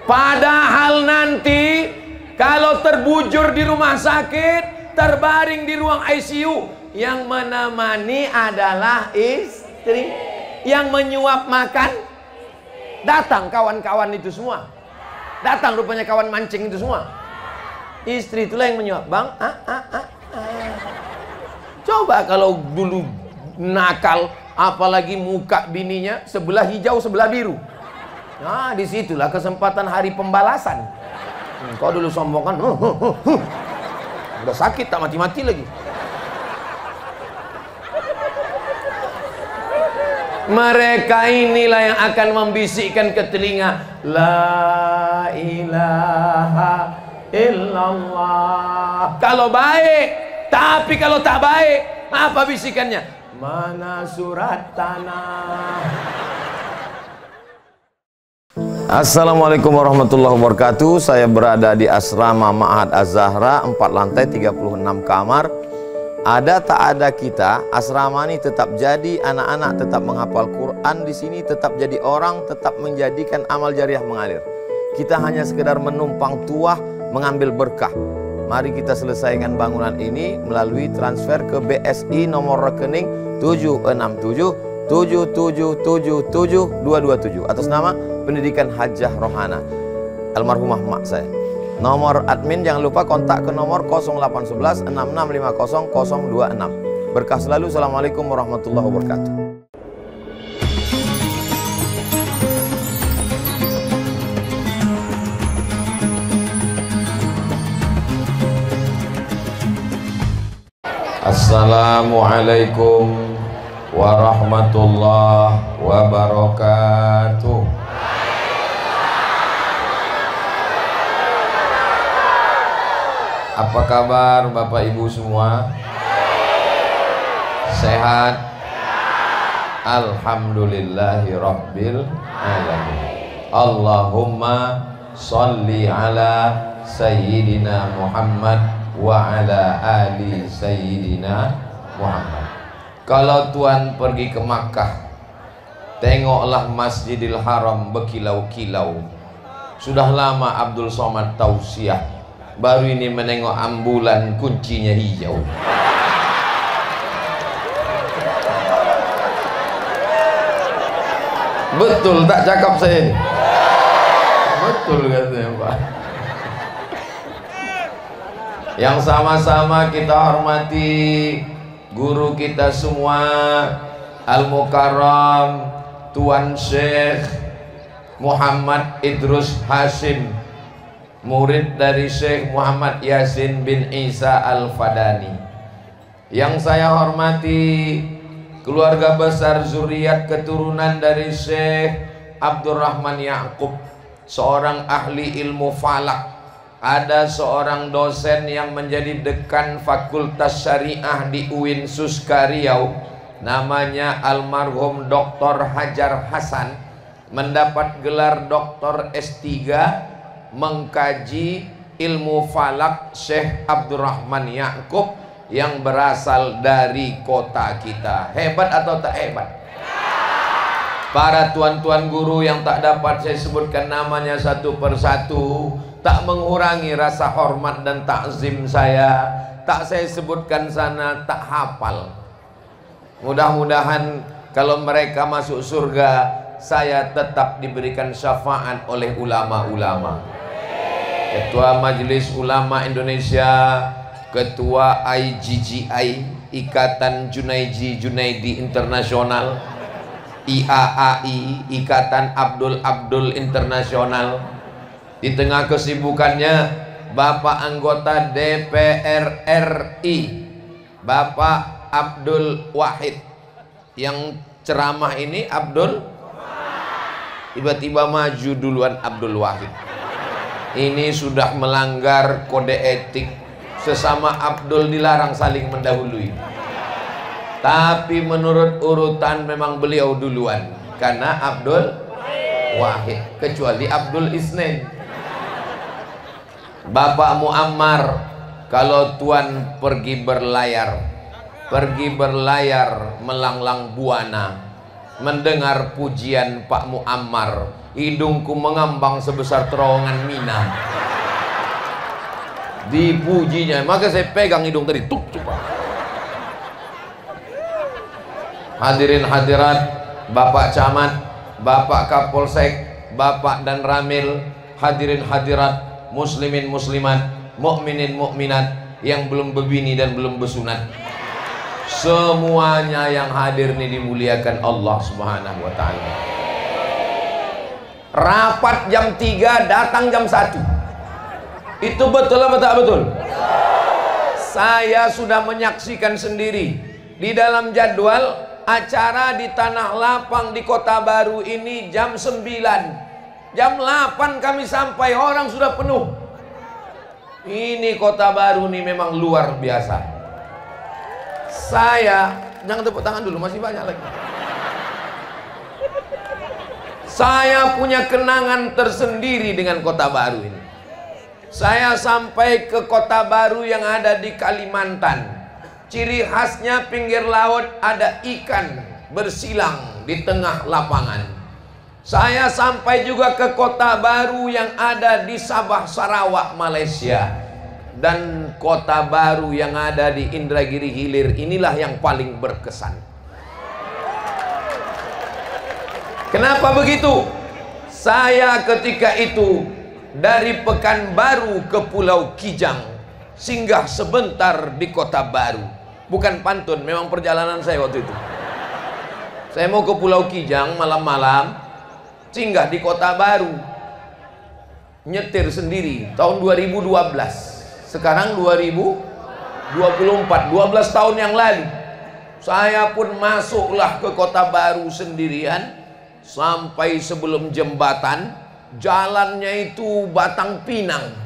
Padahal nanti kalau terbujur di rumah sakit, terbaring di ruang ICU, yang menemani adalah istri. Yang menyuap makan, datang kawan-kawan itu semua. Datang rupanya kawan mancing itu semua. Istri itulah yang menyuap. Bang, coba kalau dulu nakal, apalagi muka bininya sebelah hijau sebelah biru. Nah, disitulah kesempatan hari pembalasan. Kau dulu sombong kan, udah sakit tak mati-mati lagi. Mereka inilah yang akan membisikkan ke telinga, la ilaha illallah. Kalau baik, tapi kalau tak baik, apa bisikannya? Mana surat tanah? Assalamualaikum warahmatullahi wabarakatuh. Saya berada di asrama Ma'had Az-Zahra, 4 lantai 36 kamar. Ada tak ada kita, asrama ini tetap jadi, anak-anak tetap menghafal Quran di sini, tetap jadi orang, tetap menjadikan amal jariah mengalir. Kita hanya sekedar menumpang tuah, mengambil berkah. Mari kita selesaikan bangunan ini melalui transfer ke BSI nomor rekening 767 7777227 atas nama Pendidikan Hajah Rohana, almarhumah mak saya. Nomor admin jangan lupa kontak ke nomor 0811 6650 026. Berkah selalu. Assalamualaikum warahmatullahi wabarakatuh. Assalamualaikum warahmatullahi wabarakatuh. Apa kabar Bapak Ibu semua? Sehat? Alhamdulillahi Rabbil Alamin. Allahumma sholli ala Sayyidina Muhammad wa ala ali Sayyidina Muhammad. Kalau Tuhan pergi ke Makkah, tengoklah Masjidil Haram berkilau-kilau. Sudah lama Abdul Somad tausiah, baru ini menengok ambulan kuncinya hijau. Betul tak cakap saya ini? Betul katanya Pak. Yang sama-sama kita hormati guru kita semua, Al-Mukarram Tuan Syekh Muhammad Idrus Hashim, murid dari Syekh Muhammad Yasin bin Isa Al-Fadani. Yang saya hormati keluarga besar zuriat keturunan dari Syekh Abdurrahman Ya'qub, seorang ahli ilmu falak. Ada seorang dosen yang menjadi dekan Fakultas Syariah di UIN Suska Riau, namanya almarhum Dr. Hajar Hasan, mendapat gelar Dr. S3 mengkaji ilmu falak Syekh Abdurrahman Ya'qub yang berasal dari kota kita. Hebat atau tak hebat? Para tuan-tuan guru yang tak dapat saya sebutkan namanya satu persatu, tak mengurangi rasa hormat dan takzim saya. Tak saya sebutkan sana, tak hafal. Mudah-mudahan kalau mereka masuk surga, saya tetap diberikan syafaat oleh ulama-ulama. Ketua Majelis Ulama Indonesia, Ketua IGGI, Ikatan Junaidi Internasional, IAAI, Ikatan Abdul Internasional. Di tengah kesibukannya, Bapak anggota DPR RI, Bapak Abdul Wahid. Yang ceramah ini Abdul, tiba-tiba maju duluan Abdul Wahid. Ini sudah melanggar kode etik. Sesama Abdul dilarang saling mendahului. Tapi menurut urutan memang beliau duluan, karena Abdul Wahid, kecuali Abdul Isnin. Bapak Muammar, kalau Tuan pergi berlayar melanglang buana, mendengar pujian Pak Muammar, hidungku mengambang sebesar terowongan Mina. Dipujinya, maka saya pegang hidung tadi, tuk coba. Hadirin hadirat, Bapak Camat, Bapak Kapolsek, Bapak dan Ramil, hadirin hadirat, muslimin muslimat, mukminin mukminat yang belum berbini dan belum bersunat, semuanya yang hadir ini dimuliakan Allah Subhanahu wa taala. Rapat jam 3, datang jam 1. Itu betul apa tak betul? Saya sudah menyaksikan sendiri di dalam jadwal acara di Tanah Lapang di Kota Baru ini jam 9. Jam 8 kami sampai, orang sudah penuh. Ini Kota Baru nih memang luar biasa. Saya, jangan tepuk tangan dulu, masih banyak lagi. Saya punya kenangan tersendiri dengan Kota Baru ini. Saya sampai ke Kota Baru yang ada di Kalimantan. Ciri khasnya pinggir laut ada ikan bersilang di tengah lapangan. Saya sampai juga ke Kota Baru yang ada di Sabah Sarawak Malaysia. Dan Kota Baru yang ada di Indragiri Hilir, inilah yang paling berkesan. Kenapa begitu? Saya ketika itu dari Pekanbaru ke Pulau Kijang, singgah sebentar di Kota Baru. Bukan pantun, memang perjalanan saya waktu itu. Saya mau ke Pulau Kijang malam-malam, singgah di Kota Baru, nyetir sendiri tahun 2012. Sekarang 2024, 12 tahun yang lalu. Saya pun masuklah ke Kota Baru sendirian. Sampai sebelum jembatan, jalannya itu batang pinang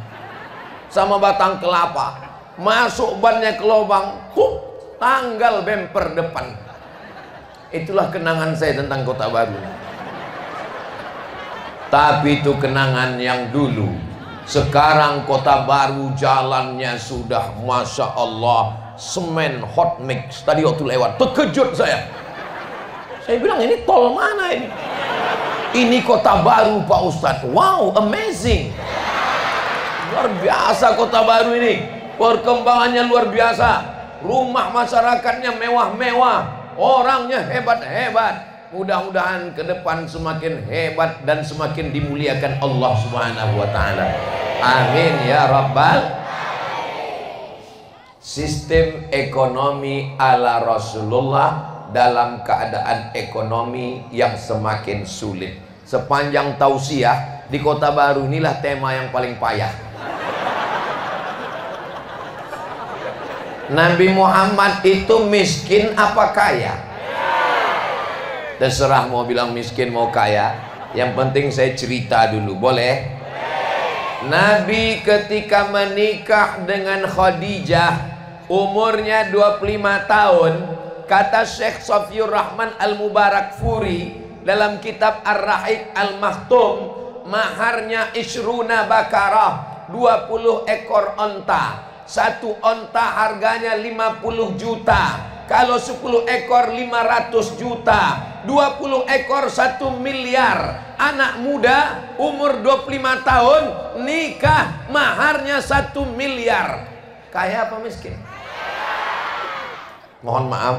sama batang kelapa. Masuk bannya ke lubang, tanggal bemper depan. Itulah kenangan saya tentang Kota Baru. Tapi itu kenangan yang dulu. Sekarang Kota Baru jalannya sudah Masya Allah, semen hot mix. Tadi waktu lewat terkejut saya. Saya bilang, ini tol mana ini? Ini Kota Baru Pak Ustadz. Wow, amazing. Luar biasa Kota Baru ini. Perkembangannya luar biasa. Rumah masyarakatnya mewah-mewah. Orangnya hebat-hebat. Mudah-mudahan ke depan semakin hebat dan semakin dimuliakan Allah Subhanahu wa taala. Amin ya rabbal. Sistem ekonomi ala Rasulullah dalam keadaan ekonomi yang semakin sulit. Sepanjang tausiah di Kota Baru inilah tema yang paling payah. Nabi Muhammad itu miskin apa kaya? Terserah mau bilang miskin mau kaya. Yang penting saya cerita dulu, boleh? Nabi ketika menikah dengan Khadijah umurnya 25 tahun. Kata Syekh Safiur Rahman Al-Mubarak Furi dalam kitab Ar-Rahiq Al-Maktum, maharnya isruna bakarah, 20 ekor onta. Satu onta harganya 50 juta. Kalau 10 ekor 500 juta. 20 ekor 1 miliar. Anak muda umur 25 tahun nikah, maharnya 1 miliar. Kaya apa miskin? Mohon maaf,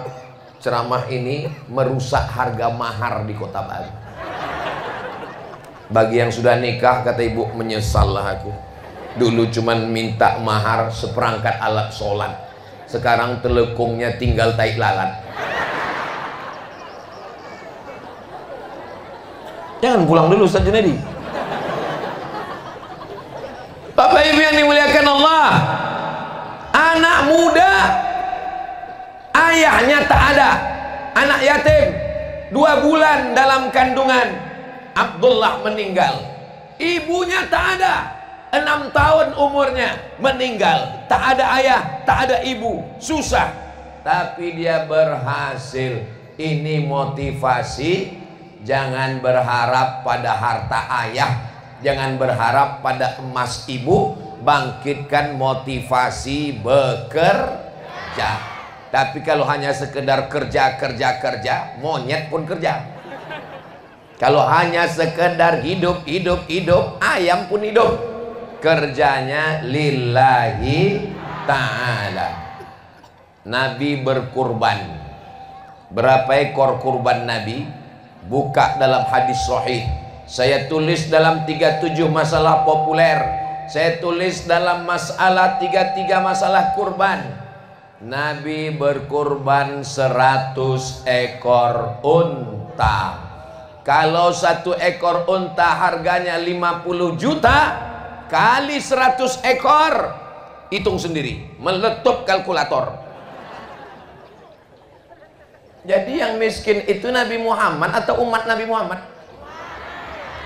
ceramah ini merusak harga mahar di Kota Baru. Bagi yang sudah nikah, kata ibu, menyesal lah aku. Dulu cuman minta mahar seperangkat alat sholat. Sekarang telekungnya tinggal tai lalat. Jangan pulang dulu Ustaz Junedi. Bapak Ibu yang dimuliakan Allah, anak muda ayahnya tak ada, anak yatim, 2 bulan dalam kandungan, Abdullah meninggal. Ibunya tak ada, 6 tahun umurnya, meninggal. Tak ada ayah, tak ada ibu, susah. Tapi dia berhasil. Ini motivasi. Jangan berharap pada harta ayah, jangan berharap pada emas ibu. Bangkitkan motivasi bekerja. Tapi kalau hanya sekedar kerja, monyet pun kerja. Kalau hanya sekedar hidup, ayam pun hidup. Kerjanya lillahi ta'ala. Nabi berkurban. Berapa ekor kurban Nabi? Buka dalam hadis sahih. Saya tulis dalam 37 masalah populer. Saya tulis dalam masalah 33 masalah kurban. Nabi berkurban 100 ekor unta. Kalau 1 ekor unta harganya 50 juta kali 100 ekor, hitung sendiri, meletup kalkulator. Jadi yang miskin itu Nabi Muhammad atau umat Nabi Muhammad?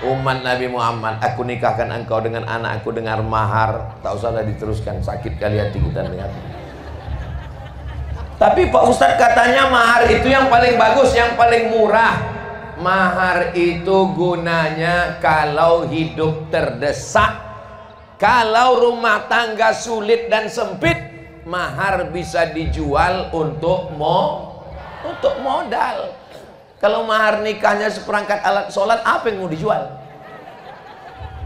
Umat Nabi Muhammad. Aku nikahkan engkau dengan anak aku dengan mahar. Tak usah diteruskan, sakit kali hati kita dengar. Tapi Pak Ustadz katanya mahar itu yang paling bagus, yang paling murah. Mahar itu gunanya kalau hidup terdesak, kalau rumah tangga sulit dan sempit, mahar bisa dijual untuk modal. Kalau mahar nikahnya seperangkat alat sholat, apa yang mau dijual?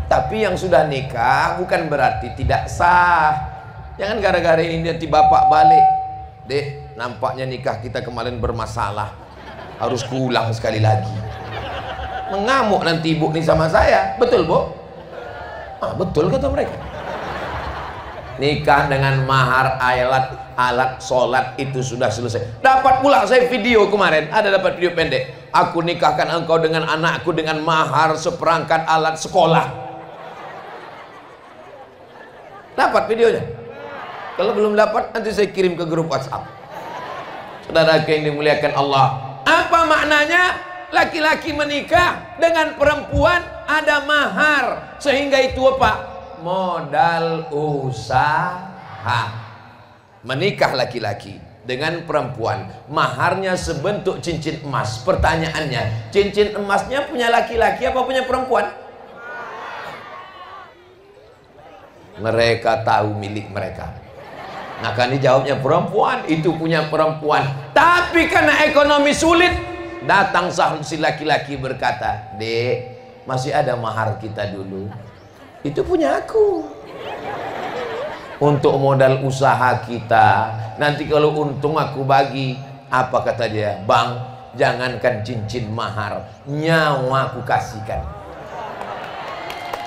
Tapi yang sudah nikah bukan berarti tidak sah. Jangan gara-gara ini nanti bapak balik, Dek, nampaknya nikah kita kemarin bermasalah, harus kuulang sekali lagi. Mengamuk nanti ibu nih sama saya. Betul, Bu? Betul kata mereka. Nikah dengan mahar alat sholat itu sudah selesai. Dapat pula saya video kemarin, ada dapat video pendek. Aku nikahkan engkau dengan anakku dengan mahar seperangkat alat sekolah. Dapat videonya? Kalau belum dapat, nanti saya kirim ke grup WhatsApp. Saudara yang dimuliakan Allah, apa maknanya? Laki-laki menikah dengan perempuan ada mahar, sehingga itu apa? Modal usaha. Menikah laki-laki dengan perempuan, maharnya sebentuk cincin emas. Pertanyaannya, cincin emasnya punya laki-laki apa punya perempuan? Mereka tahu milik mereka. Nah, kan dijawabnya perempuan, itu punya perempuan. Tapi karena ekonomi sulit, datang si laki-laki berkata, Dek, masih ada mahar kita dulu. Itu punya aku. Untuk modal usaha kita. Nanti kalau untung aku bagi. Apa kata dia? Bang, jangankan cincin mahar, nyawa aku kasihkan.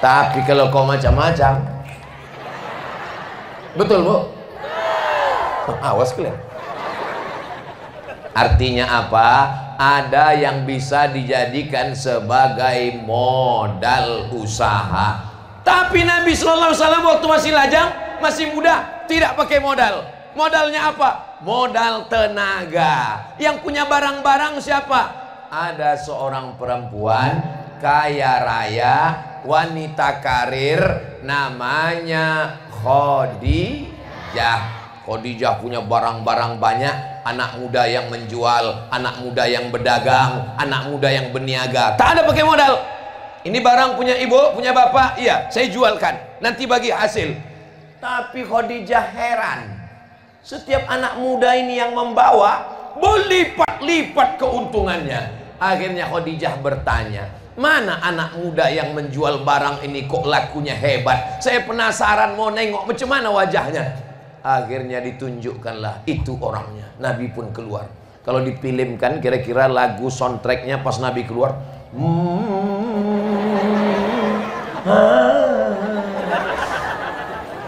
Tapi kalau kau macam-macam. Betul, Bu? Awas kalian. Artinya apa? Ada yang bisa dijadikan sebagai modal usaha. Tapi Nabi Sallallahu Alaihi Wasallam waktu masih lajang, masih muda, tidak pakai modal. Modalnya apa? Modal tenaga. Yang punya barang-barang siapa? Ada seorang perempuan kaya raya, wanita karir, namanya Khadijah. Khadijah punya barang-barang banyak, anak muda yang menjual, anak muda yang berdagang, anak muda yang berniaga. Tak ada pakai modal. Ini barang punya ibu, punya bapak, iya, saya jualkan, nanti bagi hasil. Tapi Khadijah heran, setiap anak muda ini yang membawa berlipat-lipat keuntungannya. Akhirnya Khadijah bertanya, mana anak muda yang menjual barang ini kok lakunya hebat? Saya penasaran mau nengok macam mana wajahnya. Akhirnya ditunjukkanlah itu orangnya. Nabi pun keluar. Kalau difilmkan kira-kira lagu soundtracknya pas Nabi keluar,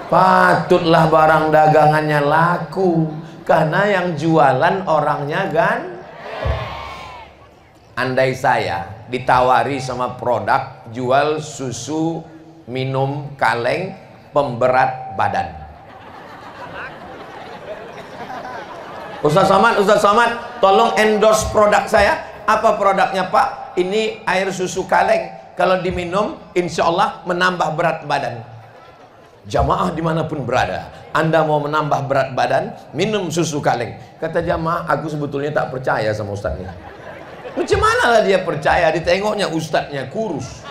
patutlah barang dagangannya laku, karena yang jualan orangnya kan. Andai saya ditawari sama produk jual susu minum kaleng pemberat badan, Ustaz Somad, tolong endorse produk saya. Apa produknya Pak? Ini air susu kaleng. Kalau diminum, insya Allah menambah berat badan. Jamaah dimanapun berada, Anda mau menambah berat badan, minum susu kaleng. Kata jamaah, aku sebetulnya tak percaya sama ustadznya. Macam mana lah dia percaya? Ditengoknya ustadznya kurus.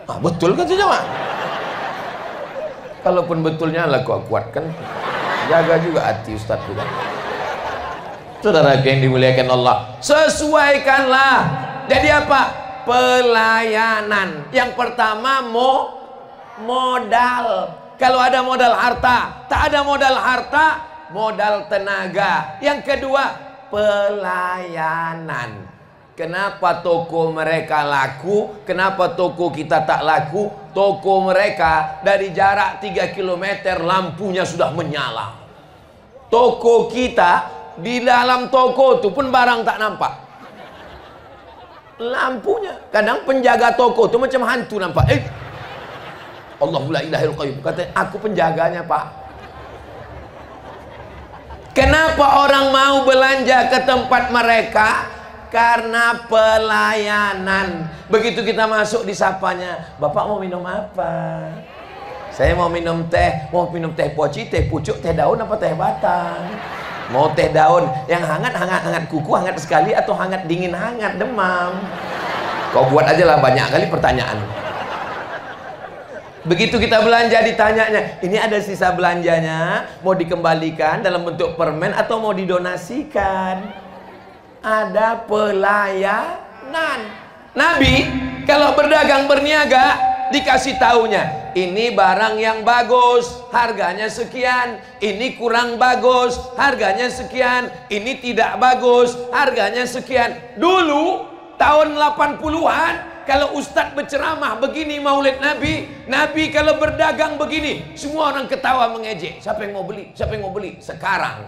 Betul kata jamaah. Kalaupun betulnya lah kau kuatkan. Jaga juga hati ustadz juga. Saudara yang dimuliakan Allah, sesuaikanlah. Jadi apa? Pelayanan. Yang pertama modal. Kalau ada modal harta, tak ada modal harta, modal tenaga. Yang kedua, pelayanan. Kenapa toko mereka laku? Kenapa toko kita tak laku? Toko mereka dari jarak 3 km lampunya sudah menyala. Toko kita, di dalam toko itu pun barang tak nampak. Lampunya. Kadang penjaga toko itu macam hantu nampak. Allahu la ilaha illallah. Kata, aku penjaganya, Pak. Kenapa orang mau belanja ke tempat mereka? Karena pelayanan. Begitu kita masuk disapanya, Bapak mau minum apa? Saya mau minum teh. Mau minum teh poci, teh pucuk, teh daun apa teh batang? Mau teh daun yang hangat kuku, hangat sekali, atau hangat dingin hangat demam? Kau buat aja lah, banyak kali pertanyaan. Begitu kita belanja ditanyanya, ini ada sisa belanjanya, mau dikembalikan dalam bentuk permen atau mau didonasikan? Ada pelayanan. Nabi kalau berdagang berniaga dikasih taunya, ini barang yang bagus, harganya sekian. Ini kurang bagus, harganya sekian. Ini tidak bagus, harganya sekian. Dulu tahun 80-an kalau ustadz berceramah begini maulid Nabi, Nabi kalau berdagang begini, semua orang ketawa mengejek. Siapa yang mau beli? Siapa yang mau beli? Sekarang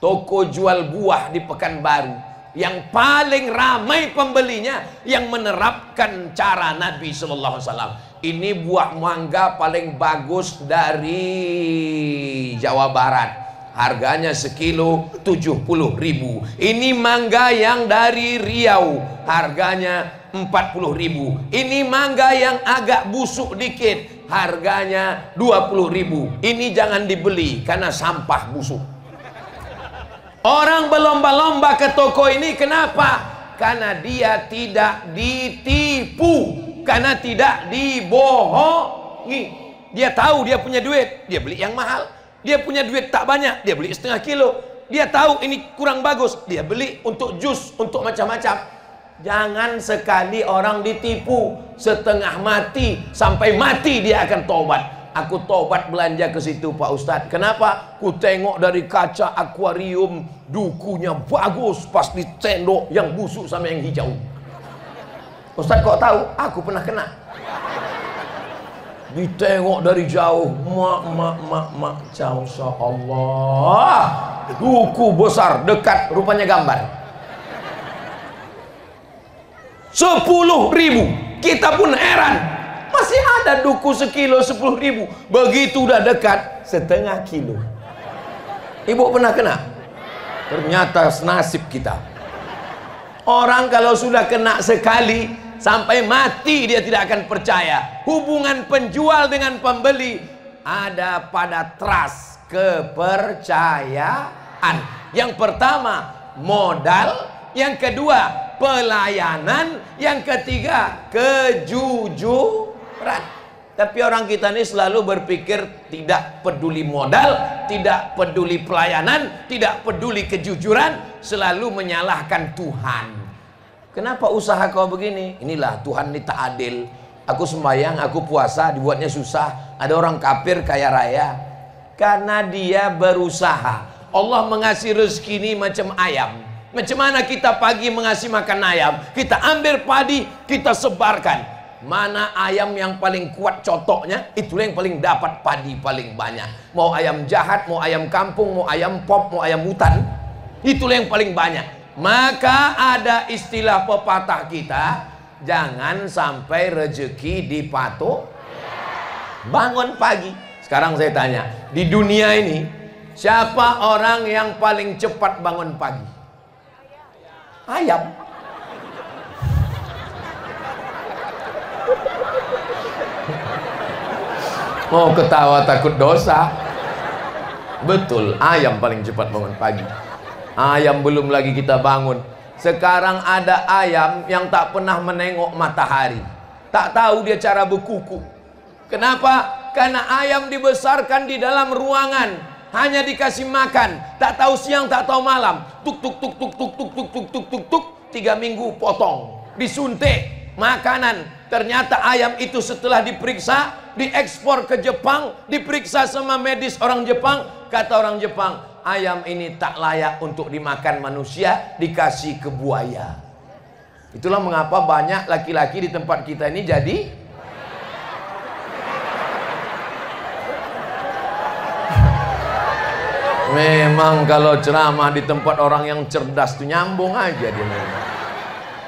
toko jual buah di Pekanbaru yang paling ramai pembelinya yang menerapkan cara Nabi Sallallahu Alaihi Wasallam. Ini buah mangga paling bagus dari Jawa Barat, harganya sekilo 70.000. Ini mangga yang dari Riau, harganya 40.000. Ini mangga yang agak busuk dikit, harganya 20.000. Ini jangan dibeli karena sampah busuk. Orang berlomba-lomba ke toko ini, kenapa? Karena dia tidak ditipu, karena tidak dibohongi. Dia tahu dia punya duit, dia beli yang mahal. Dia punya duit tak banyak, dia beli setengah kilo. Dia tahu ini kurang bagus, dia beli untuk jus, untuk macam-macam. Jangan sekali orang ditipu, setengah mati sampai mati dia akan tobat. Aku tobat belanja ke situ Pak Ustadz. Kenapa? Ku tengok dari kaca akuarium, dukunya bagus, pas di tendok yang busuk sama yang hijau. Ustadz kok tahu? Aku pernah kena. Ditengok dari jauh, mak, Masya Allah, duku besar, dekat, rupanya gambar. 10.000. Kita pun heran, masih ada duku sekilo 10.000. Begitu udah dekat, setengah kilo. Ibu pernah kena? Ternyata nasib kita. Orang kalau sudah kena sekali, sampai mati dia tidak akan percaya. Hubungan penjual dengan pembeli ada pada trust, kepercayaan. Yang pertama modal, yang kedua pelayanan, yang ketiga kejujuran. Tapi orang kita ini selalu berpikir tidak peduli modal, tidak peduli pelayanan, tidak peduli kejujuran, selalu menyalahkan Tuhan. Kenapa usaha kau begini? Inilah Tuhan ini tak adil. Aku sembahyang, aku puasa, dibuatnya susah. Ada orang kafir kaya raya. Karena dia berusaha. Allah mengasih rezeki ini macam ayam. Macam mana kita pagi mengasih makan ayam? Kita ambil padi, kita sebarkan. Mana ayam yang paling kuat cotoknya, itulah yang paling dapat padi paling banyak. Mau ayam jahat, mau ayam kampung, mau ayam pop, mau ayam hutan, itulah yang paling banyak. Maka ada istilah pepatah kita, jangan sampai rezeki dipatok bangun pagi. Sekarang saya tanya, di dunia ini siapa orang yang paling cepat bangun pagi? Ayam. Mau ketawa takut dosa. Betul, ayam paling cepat bangun pagi. Ayam belum lagi kita bangun. Sekarang ada ayam yang tak pernah menengok matahari. Tak tahu dia cara berkuku. Kenapa? Karena ayam dibesarkan di dalam ruangan. hanya dikasih makan, tak tahu siang, tak tahu malam. Tuk tuk tuk tuk tuk tuk tuk tuk tuk tuk tuk. 3 minggu potong, disuntik makanan. Ternyata ayam itu setelah diperiksa, diekspor ke Jepang, diperiksa sama medis orang Jepang. Kata orang Jepang, ayam ini tak layak untuk dimakan manusia, dikasih ke buaya. Itulah mengapa banyak laki-laki di tempat kita ini jadi memang kalau ceramah di tempat orang yang cerdas tuh nyambung aja dia memang.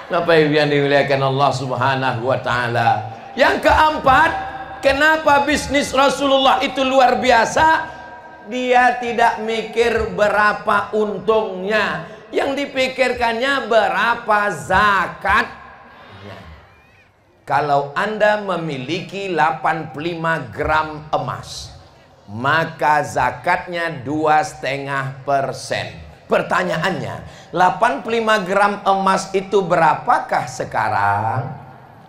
Bapak Ibu yang dimuliakan Allah Subhanahu wa taala. Yang keempat, kenapa bisnis Rasulullah itu luar biasa? Dia tidak mikir berapa untungnya, yang dipikirkannya berapa zakatnya. Kalau Anda memiliki 85 gram emas, maka zakatnya 2,5%. Pertanyaannya, 85 gram emas itu berapakah sekarang?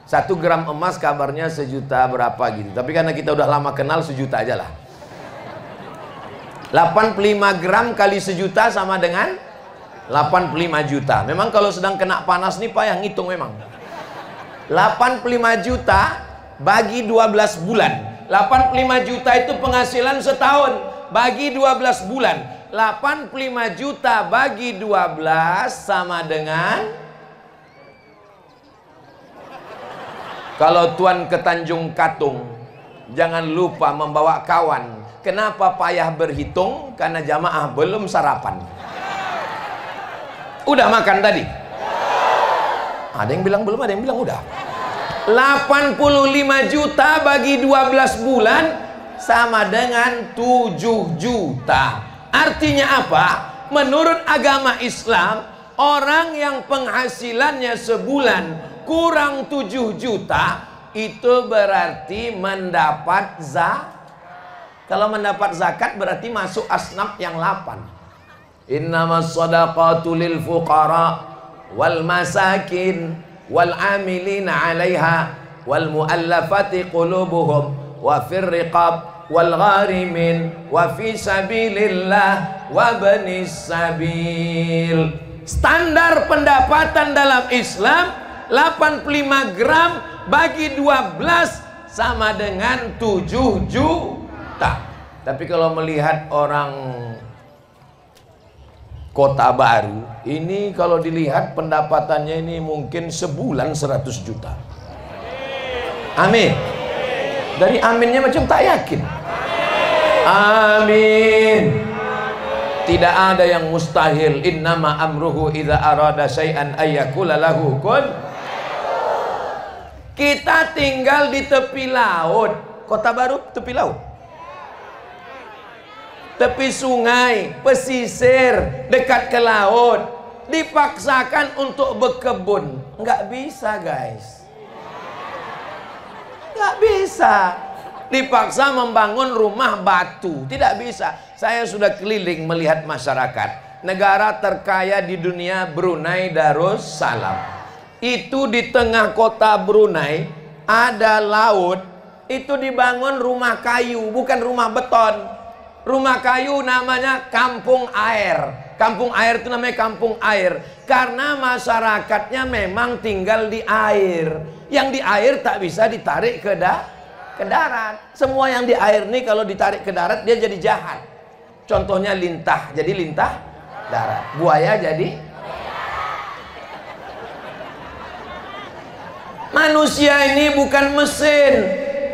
1 gram emas kabarnya 1 juta berapa gitu. Tapi karena kita udah lama kenal, 1 juta aja lah. 85 gram kali 1 juta sama dengan 85 juta. Memang kalau sedang kena panas nih Pak yang ngitung memang. 85 juta bagi 12 bulan. 85 juta itu penghasilan setahun. Bagi 12 bulan. 85 juta bagi 12 sama dengan, kalau Tuan ke Tanjung Katung, jangan lupa membawa kawan. Kenapa payah berhitung? Karena jamaah belum sarapan. Udah makan tadi? Ada yang bilang belum, ada yang bilang udah. 85 juta bagi 12 bulan sama dengan 7 juta. Artinya apa? Menurut agama Islam, orang yang penghasilannya sebulan kurang 7 juta, itu berarti mendapat zakat. Kalau mendapat zakat berarti masuk asnaf yang 8. Innamas shadaqatu lil fuqara wal masakin wal amilina 'alaiha wal muallafati qulubuhum wa fir riqab wal gharimin wa fi sabilillah wa banis sabil. Standar pendapatan dalam Islam 85 gram bagi 12 sama dengan 7 juta. Tapi kalau melihat orang Kota Baru ini, kalau dilihat pendapatannya ini mungkin sebulan 100 juta. Amin. Dari aminnya macam tak yakin. Amin. Tidak ada yang mustahil. Innama amruhu idza arada syai'an ayyakula lahu kun. Kita tinggal di tepi laut. Kota Baru tepi laut, tepi sungai, pesisir, dekat ke laut. Dipaksakan untuk berkebun, nggak bisa guys. Nggak bisa. Dipaksa membangun rumah batu, tidak bisa. Saya sudah keliling melihat masyarakat. Negara terkaya di dunia, Brunei Darussalam. Itu di tengah kota Brunei ada laut. Itu dibangun rumah kayu, bukan rumah beton. Rumah kayu namanya kampung air. Kampung air itu namanya kampung air karena masyarakatnya memang tinggal di air. Yang di air tak bisa ditarik ke darat. Semua yang di air nih kalau ditarik ke darat dia jadi jahat. Contohnya lintah, jadi lintah darat. Buaya jadi. Manusia ini bukan mesin.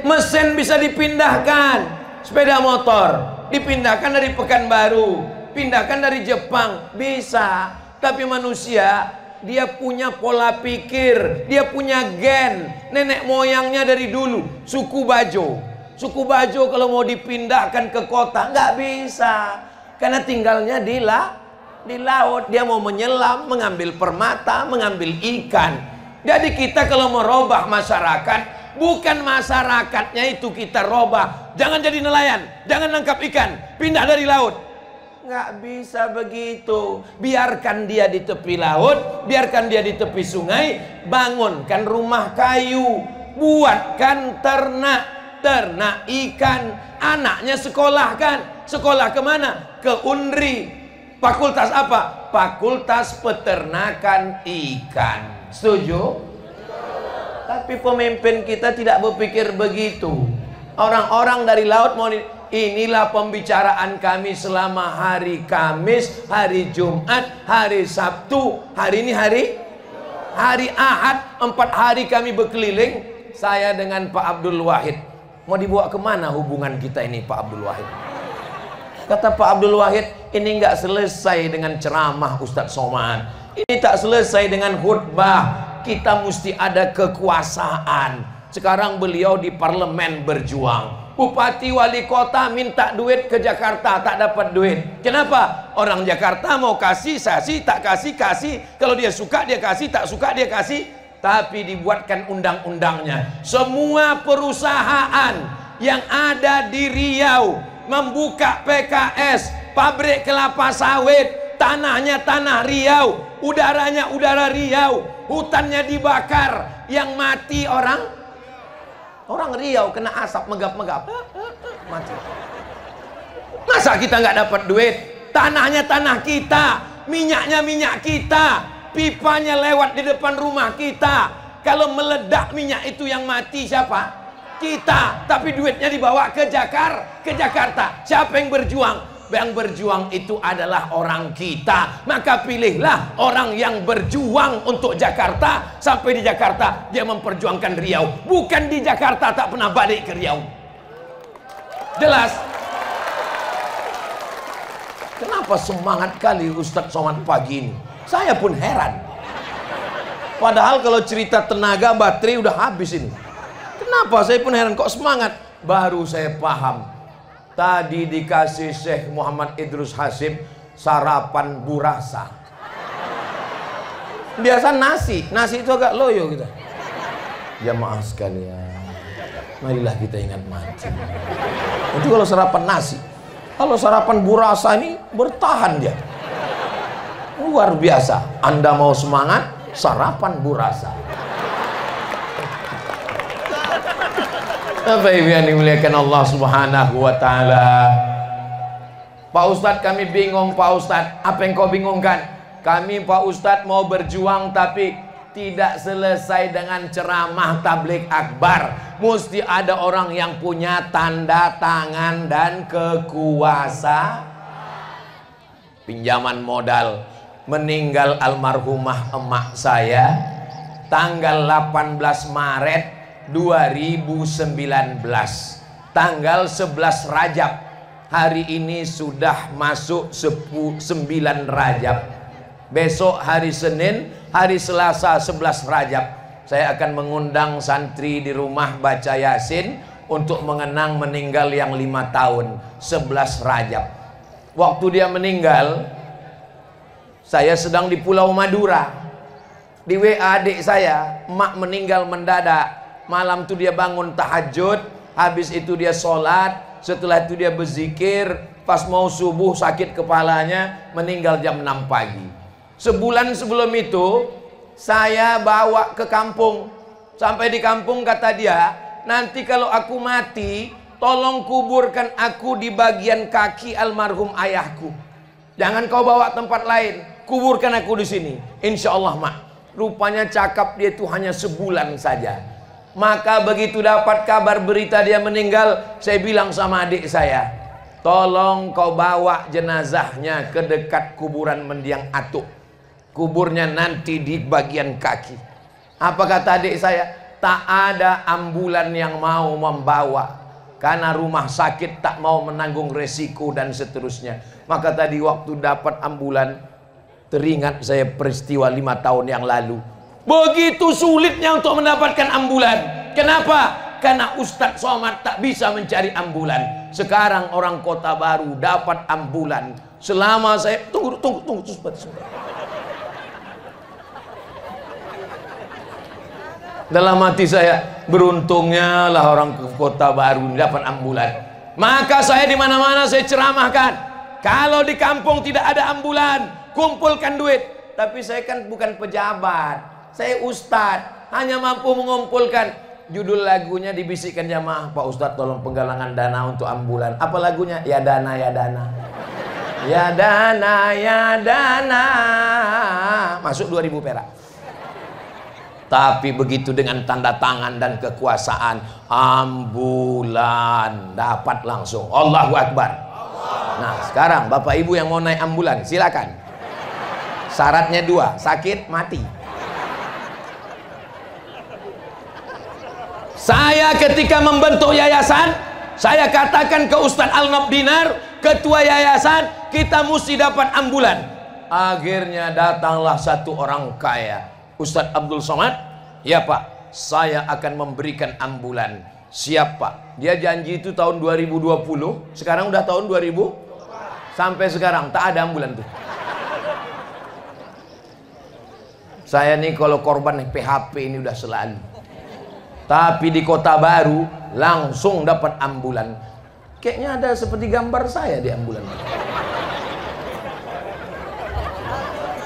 Mesin bisa dipindahkan. Sepeda motor dipindahkan dari Pekanbaru, pindahkan dari Jepang, bisa. Tapi manusia, dia punya pola pikir, dia punya gen. Nenek moyangnya dari dulu suku Bajo. Suku Bajo kalau mau dipindahkan ke kota nggak bisa, karena tinggalnya di laut. Dia mau menyelam, mengambil permata, mengambil ikan. Jadi kita kalau merubah masyarakat, bukan masyarakatnya itu kita robah. Jangan jadi nelayan, jangan nangkap ikan, pindah dari laut. Nggak bisa begitu. Biarkan dia di tepi laut, biarkan dia di tepi sungai. Bangunkan rumah kayu, buatkan ternak ikan, anaknya sekolahkan. Sekolah kemana? Ke Unri. Fakultas apa? Fakultas Peternakan Ikan. Setuju? Tapi pemimpin kita tidak berpikir begitu. Orang-orang dari laut mau inilah pembicaraan kami selama hari Kamis, hari Jumat, hari Sabtu. Hari ini hari Ahad. 4 hari kami berkeliling. Saya dengan Pak Abdul Wahid. Mau dibawa kemana hubungan kita ini Pak Abdul Wahid? Kata Pak Abdul Wahid, ini nggak selesai dengan ceramah Ustadz Somad. Ini tak selesai dengan khutbah. Kita mesti ada kekuasaan. Sekarang beliau di parlemen berjuang. Bupati wali kota minta duit ke Jakarta, tak dapat duit. Kenapa? Orang Jakarta mau kasih, tak kasih, kasih. Kalau dia suka dia kasih, tak suka dia kasih. Tapi dibuatkan undang-undangnya. Semua perusahaan yang ada di Riau membuka PKS, pabrik kelapa sawit, tanahnya tanah Riau, udaranya udara Riau, hutannya dibakar, yang mati orang Riau kena asap megap-megap, mati. Masa kita nggak dapat duit? Tanahnya tanah kita, minyaknya minyak kita, pipanya lewat di depan rumah kita. Kalau meledak minyak itu yang mati siapa? Kita. Tapi duitnya dibawa ke Jakarta. Siapa yang berjuang? Yang berjuang itu adalah orang kita. Maka pilihlah orang yang berjuang untuk Jakarta. Sampai di Jakarta dia memperjuangkan Riau. Bukan di Jakarta tak pernah balik ke Riau. Jelas? Kenapa semangat kali Ustadz Somad pagi ini? Saya pun heran. Padahal kalau cerita tenaga baterai udah habis ini. Kenapa saya pun heran kok semangat? Baru saya paham. Tadi dikasih Syekh Muhammad Idrus Hasim sarapan burasa. Biasa nasi itu agak loyo kita. Jamaah sekalian, marilah kita ingat mati. Itu kalau sarapan nasi. Kalau sarapan burasa ini bertahan dia. Luar biasa. Anda mau semangat? Sarapan burasa. Bapak Ibu yang dimuliakan Allah Subhanahu wa taala. Pak Ustadz, kami bingung Pak Ustadz. Apa yang kau bingungkan? Kami Pak Ustadz mau berjuang tapi tidak selesai dengan ceramah tabligh akbar. Mesti ada orang yang punya tanda tangan dan kekuasaan. Pinjaman modal. Meninggal almarhumah emak saya tanggal 18 Maret 2019, tanggal 11 Rajab. Hari ini sudah masuk 9 Rajab. Besok hari Senin, hari Selasa 11 Rajab, saya akan mengundang santri di rumah baca Yasin untuk mengenang meninggal yang 5 tahun, 11 Rajab. Waktu dia meninggal, saya sedang di Pulau Madura. Di WA adik saya, emak meninggal mendadak. Malam itu dia bangun tahajud, habis itu dia sholat, setelah itu dia berzikir, pas mau subuh sakit kepalanya, meninggal jam 6 pagi. Sebulan sebelum itu saya bawa ke kampung. Sampai di kampung kata dia, nanti kalau aku mati, tolong kuburkan aku di bagian kaki almarhum ayahku. Jangan kau bawa tempat lain, kuburkan aku di sini. Insya Allah mak. Rupanya cakap dia itu hanya sebulan saja. Maka begitu dapat kabar berita dia meninggal, saya bilang sama adik saya, tolong kau bawa jenazahnya ke dekat kuburan Mendiang Atuk. Kuburnya nanti di bagian kaki. Apa kata adik saya? Tak ada ambulan yang mau membawa, karena rumah sakit tak mau menanggung resiko dan seterusnya. Maka tadi waktu dapat ambulan, teringat saya peristiwa 5 tahun yang lalu. Begitu sulitnya untuk mendapatkan ambulan. Kenapa? Karena Ustadz Somad tak bisa mencari ambulan. Sekarang orang Kota Baru dapat ambulan. Selama saya tunggu dalam hati saya, beruntungnya lah orang Kota Baru dapat ambulan. Maka saya di mana-mana saya ceramahkan, kalau di kampung tidak ada ambulan, kumpulkan duit. Tapi saya kan bukan pejabat, saya ustadz, hanya mampu mengumpulkan. Judul lagunya dibisikkan jamaah, Pak Ustadz tolong penggalangan dana untuk ambulan. Apa lagunya? Ya dana, ya dana. Ya dana, ya dana. Masuk 2.000 perak. Tapi begitu dengan tanda tangan dan kekuasaan, ambulan dapat langsung. Allahu Akbar. Nah sekarang Bapak Ibu yang mau naik ambulan silakan. Syaratnya 2, sakit mati. Saya ketika membentuk yayasan, saya katakan ke Ustadz Al-Nob Dinar, ketua yayasan, kita mesti dapat ambulan. Akhirnya datanglah satu orang kaya, Ustadz Abdul Somad. Ya Pak, saya akan memberikan ambulan. Siap Pak. Dia janji itu tahun 2020, sekarang udah tahun 2000, sampai sekarang tak ada ambulan tuh. Saya nih kalau korban PHP ini udah selalu. Tapi di Kota Baru langsung dapat ambulan. Kayaknya ada seperti gambar saya di ambulan.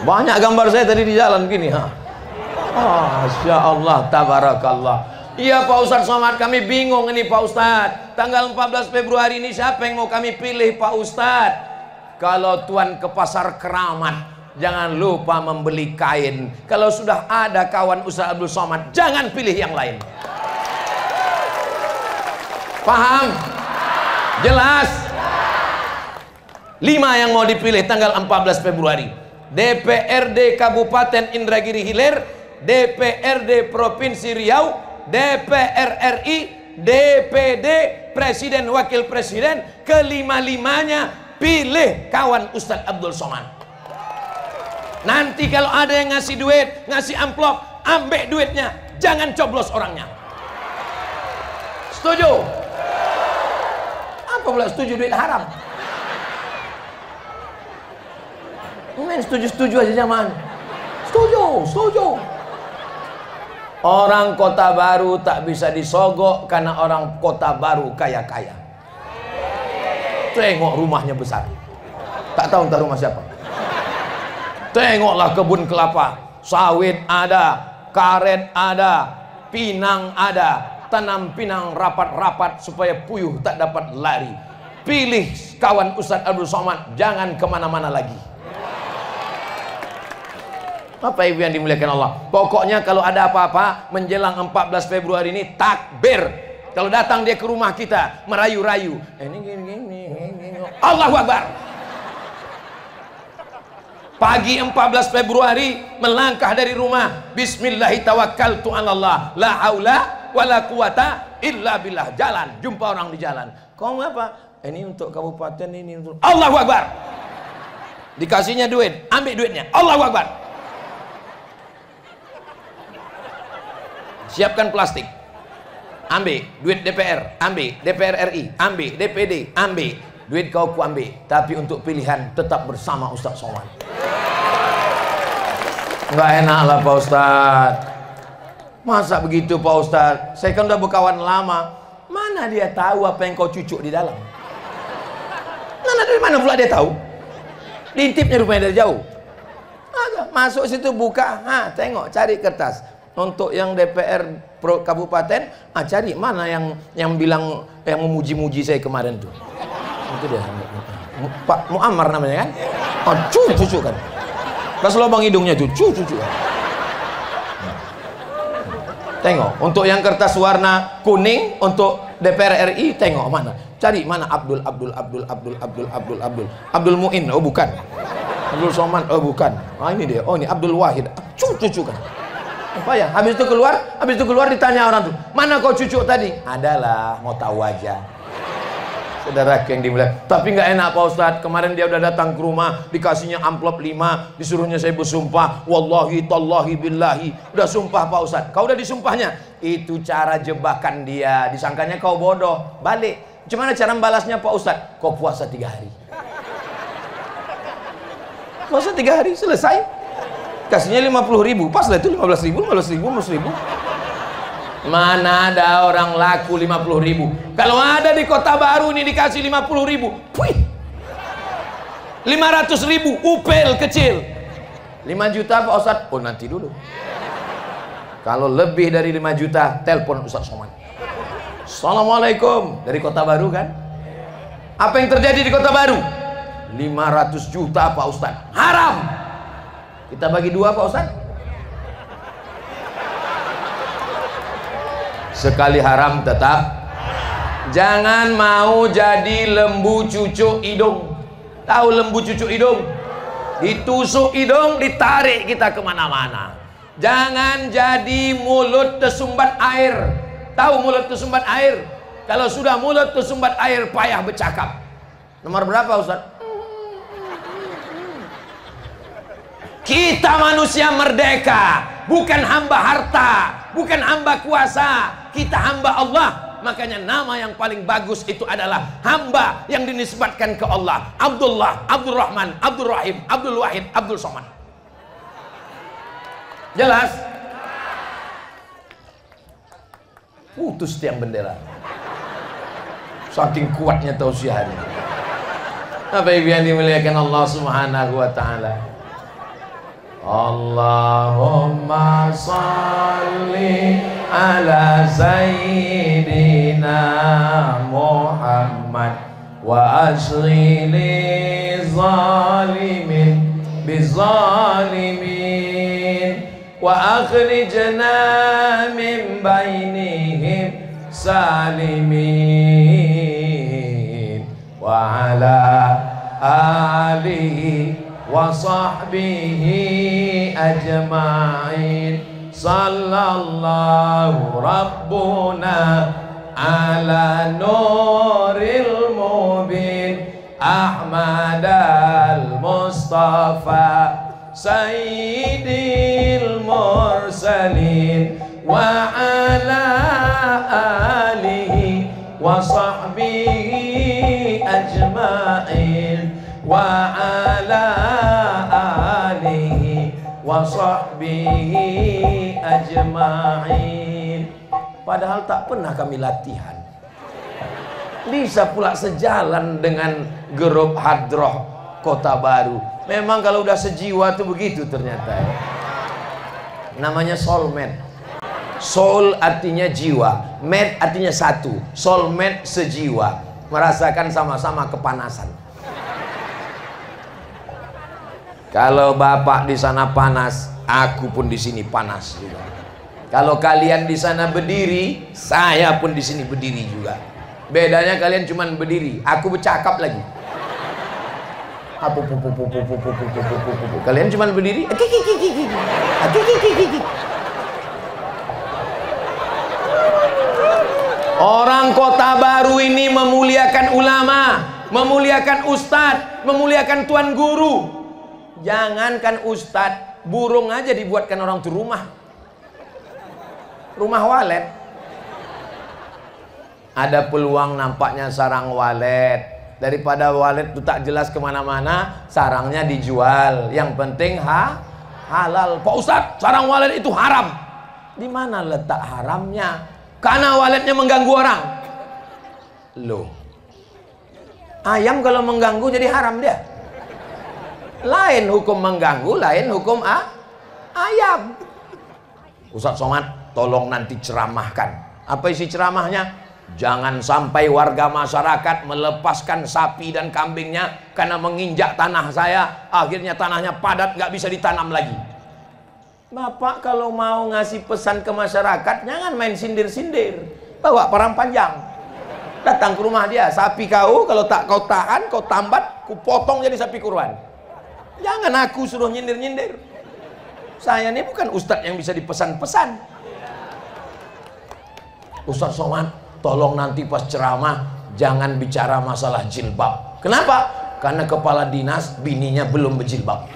Banyak gambar saya tadi di jalan gini, ha. Masya Allah, tabarakallah. Iya Pak Ustadz Somad, kami bingung ini Pak Ustadz. Tanggal 14 Februari ini siapa yang mau kami pilih Pak Ustadz? Kalau Tuan ke pasar Keramat, jangan lupa membeli kain. Kalau sudah ada kawan Ustadz Abdul Somad, jangan pilih yang lain. Paham? Jelas? 5 yang mau dipilih tanggal 14 Februari. DPRD Kabupaten Indragiri Hilir, DPRD Provinsi Riau, DPR RI, DPD, Presiden Wakil Presiden. Kelima-limanya pilih kawan Ustadz Abdul Somad. Nanti kalau ada yang ngasih duit, ngasih amplop, ambil duitnya, jangan coblos orangnya. Setuju? Apa pula setuju duit haram? Main setuju-setuju aja zaman. Setuju. Orang Kota Baru tak bisa disogok karena orang Kota Baru kaya-kaya. Tengok rumahnya besar. Tak tahu entah rumah siapa. Tengoklah kebun kelapa, sawit ada, karet ada, pinang ada. Tanam pinang rapat-rapat supaya puyuh tak dapat lari. Pilih kawan Ustadz Abdul Somad, jangan kemana-mana lagi. Bapak Ibu yang dimuliakan Allah, pokoknya kalau ada apa-apa menjelang 14 Februari ini takbir. Kalau datang dia ke rumah kita merayu-rayu, ini gini. Allahu Akbar. Pagi 14 Februari melangkah dari rumah, Bismillahirrahmanirrahim, la haula wala quwata illa billah. Jalan, jumpa orang di jalan. Kau apa? Ini untuk kabupaten, ini untuk. Allahu Akbar. Dikasihnya duit, ambil duitnya. Allahu Akbar. Siapkan plastik. Ambil duit DPR, ambil DPR RI, ambil DPD, ambil duit kau ku ambil. Tapi untuk pilihan tetap bersama Ustadz Somad. Nggak enak lah Pak Ustadz. Masa begitu Pak Ustadz? Saya kan udah berkawan lama. Mana dia tahu apa yang kau cucuk di dalam? Dari mana pula dia tahu? Diintipnya rupanya dari jauh. Masuk situ buka, tengok, cari kertas. Untuk yang DPR Kabupaten, cari mana yang bilang, yang memuji-muji saya kemarin tuh. Itu dia. Pak Muammar namanya kan? Cucu kan? Pas lubang hidungnya tuh, cucu. Tengok, untuk yang kertas warna kuning untuk DPR RI, tengok mana. Cari mana Abdul Muin, oh bukan. Abdul Somad, oh bukan. Ini dia, oh ini Abdul Wahid. Cucu kan. Apa ya? Habis itu keluar ditanya orang tuh, mana kau cucu tadi? Adalah, mau tahu aja. Saudara yang dimuliakan. Tapi nggak enak Pak Ustadz. Kemarin dia udah datang ke rumah, dikasihnya amplop 5, disuruhnya saya bersumpah, wallahi tallahi billahi. Udah sumpah Pak Ustadz. Kau udah disumpahnya? Itu cara jebakan dia. Disangkanya kau bodoh. Balik. Gimana cara membalasnya Pak Ustadz? Kau puasa 3 hari. Puasa 3 hari selesai. Kasihnya 50.000. Pas lah itu 15.000. Mana ada orang laku 50.000. Kalau ada di Kota Baru ini dikasih 50.000, 500.000 upel kecil. 5 juta Pak Ustadz. Oh nanti dulu. Kalau lebih dari 5 juta, telepon Ustaz Somad. Assalamualaikum, dari Kota Baru kan? Apa yang terjadi di Kota Baru? 500 juta Pak Ustaz, haram. Kita bagi 2 Pak Ustaz. Sekali haram tetap. Jangan mau jadi lembu cucuk hidung. Tahu lembu cucuk hidung? Ditusuk hidung, ditarik kita kemana-mana. Jangan jadi mulut tersumbat air. Tahu mulut tersumbat air? Kalau sudah mulut tersumbat air, payah bercakap. Nomor berapa Ustaz? Kita manusia merdeka, bukan hamba harta, bukan hamba kuasa. Kita hamba Allah. Makanya nama yang paling bagus itu adalah hamba yang dinisbatkan ke Allah. Abdullah, Abdul Rahman, Abdul Rahim, Abdul Wahid, Abdul Somad. Jelas? Putus tiang bendera. Saking kuatnya tausiah ini. Apa yang dimuliakan Allah Subhanahu wa taala. Allahumma salli ala sayyidina Muhammad wa ashghili zalimin bizalimin wa akhrijna min bainihim salimin wa ala alihi wa sahbihi ajma'in. Sallallahu rabbuna ala nuril mubin Ahmad al-Mustafa sayyidil mursalin wa ala alihi wa sahbihi ajma'in wa ala alihi wa sahbihi ajma'in. Padahal tak pernah kami latihan. Bisa pula sejalan dengan grup hadroh Kota Baru. Memang kalau udah sejiwa tuh begitu ternyata ya. Namanya soulmate. Soul artinya jiwa, mate artinya satu. Soulmate sejiwa, merasakan sama-sama kepanasan. Kalau bapak di sana panas, aku pun di sini panas juga. Kalau kalian di sana berdiri, saya pun di sini berdiri juga. Bedanya kalian cuma berdiri, aku bercakap lagi. Kalian cuma berdiri. Orang Kota Baru ini memuliakan ulama, memuliakan ustadz, memuliakan tuan guru. Jangankan ustadz, burung aja dibuatkan orang tuh rumah walet. Ada peluang nampaknya sarang walet. Daripada walet itu tak jelas kemana-mana, sarangnya dijual. Yang penting halal. Pak Ustadz, sarang walet itu haram. Di mana letak haramnya? Karena waletnya mengganggu orang. Loh, ayam kalau mengganggu jadi haram dia. Lain hukum mengganggu, lain hukum ayam. Ustaz Somad, tolong nanti ceramahkan. Apa isi ceramahnya? Jangan sampai warga masyarakat melepaskan sapi dan kambingnya karena menginjak tanah saya, akhirnya tanahnya padat, nggak bisa ditanam lagi. Bapak kalau mau ngasih pesan ke masyarakat, jangan main sindir-sindir. Bawa parang panjang, datang ke rumah dia. Sapi kau kalau tak kau tahan, kau tambat, ku potong jadi sapi kurban. Jangan aku suruh nyindir-nyindir. Saya ini bukan ustadz yang bisa dipesan-pesan. Ustadz Somad, tolong nanti pas ceramah jangan bicara masalah jilbab. Kenapa? Karena kepala dinas bininya belum berjilbab.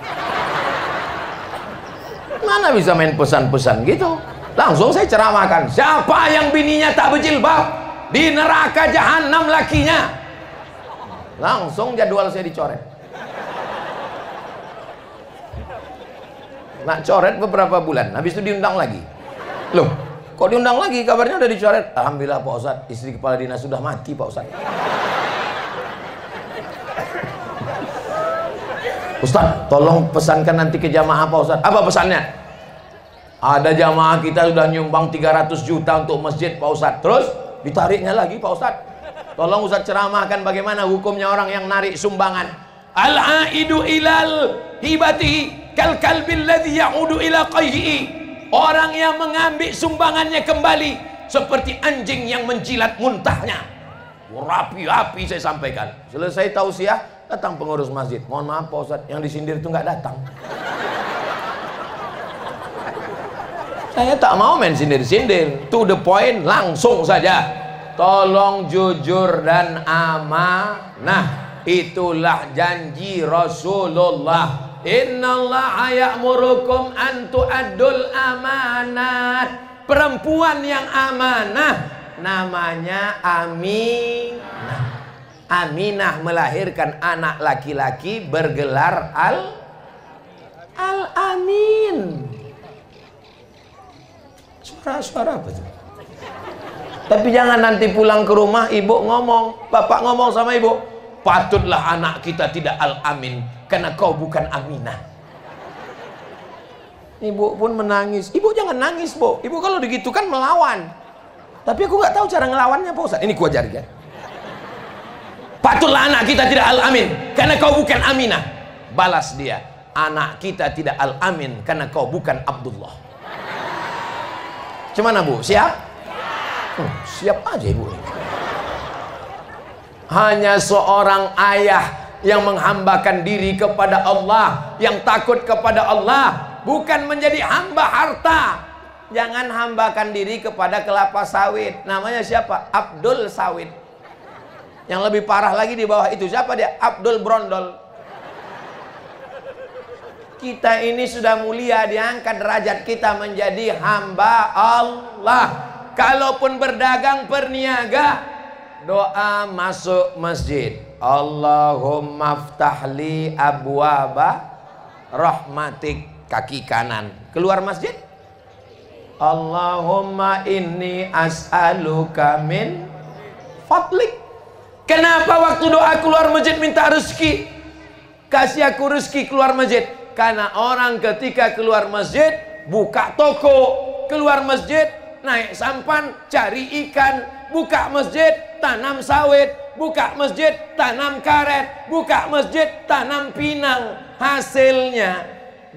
Mana bisa main pesan-pesan gitu? Langsung saya ceramahkan, siapa yang bininya tak berjilbab, di neraka jahanam lakinya. Langsung jadwal saya dicoret. Nak coret beberapa bulan, habis itu diundang lagi. Loh, kok diundang lagi? Kabarnya udah dicoret. Alhamdulillah Pak Ustadz, istri kepala dinas sudah mati Pak Ustadz. Ustadz, tolong pesankan nanti ke jamaah Pak Ustadz. Apa pesannya? Ada jamaah kita sudah nyumbang 300 juta untuk masjid Pak Ustadz, terus ditariknya lagi Pak Ustadz. Tolong Ustadz ceramahkan bagaimana hukumnya orang yang narik sumbangan. Al-aidu ilal hibati kal kalbil ladzi ya'udu ila qayhi. Orang yang mengambil sumbangannya kembali seperti anjing yang menjilat muntahnya. Rapi-rapi saya sampaikan. Selesai tausiah, datang pengurus masjid. Mohon maaf Pak Ustadz, yang disindir itu nggak datang. Saya tak mau main sindir-sindir, to the point, langsung saja. Tolong jujur dan amanah, itulah janji Rasulullah. Innallaha ya'murukum an tu'addul amanat. Perempuan yang amanah namanya Aminah. Aminah melahirkan anak laki-laki bergelar Al-Amin. Suara apa tuh? Tapi jangan nanti pulang ke rumah ibu ngomong, bapak ngomong sama ibu, patutlah anak kita tidak Al-Amin karena kau bukan Aminah. Ibu pun menangis. Ibu jangan nangis, Bu. Ibu kalau begitu kan melawan. Tapi aku nggak tahu cara ngelawannya, Pak Ustaz. Ini ku ajar ya. Patutlah anak kita tidak Al-Amin karena kau bukan Aminah. Balas dia, anak kita tidak Al-Amin karena kau bukan Abdullah. Gimana Bu? Siap? Siap aja Ibu. Hanya seorang ayah yang menghambakan diri kepada Allah, yang takut kepada Allah, bukan menjadi hamba harta. Jangan hambakan diri kepada kelapa sawit. Namanya siapa? Abdul Sawit. Yang lebih parah lagi di bawah itu siapa dia? Abdul Brondol. Kita ini sudah mulia, diangkat derajat kita menjadi hamba Allah. Kalaupun berdagang berniaga, doa masuk masjid, Allahumma ftahli abwaba rahmatik, kaki kanan. Keluar masjid, Allahumma inni as'aluka min fadlik. Kenapa waktu doa keluar masjid minta rezeki? Kasih aku rezeki keluar masjid. Karena orang ketika keluar masjid buka toko, keluar masjid naik sampan cari ikan, buka masjid tanam sawit, buka masjid tanam karet, buka masjid tanam pinang. Hasilnya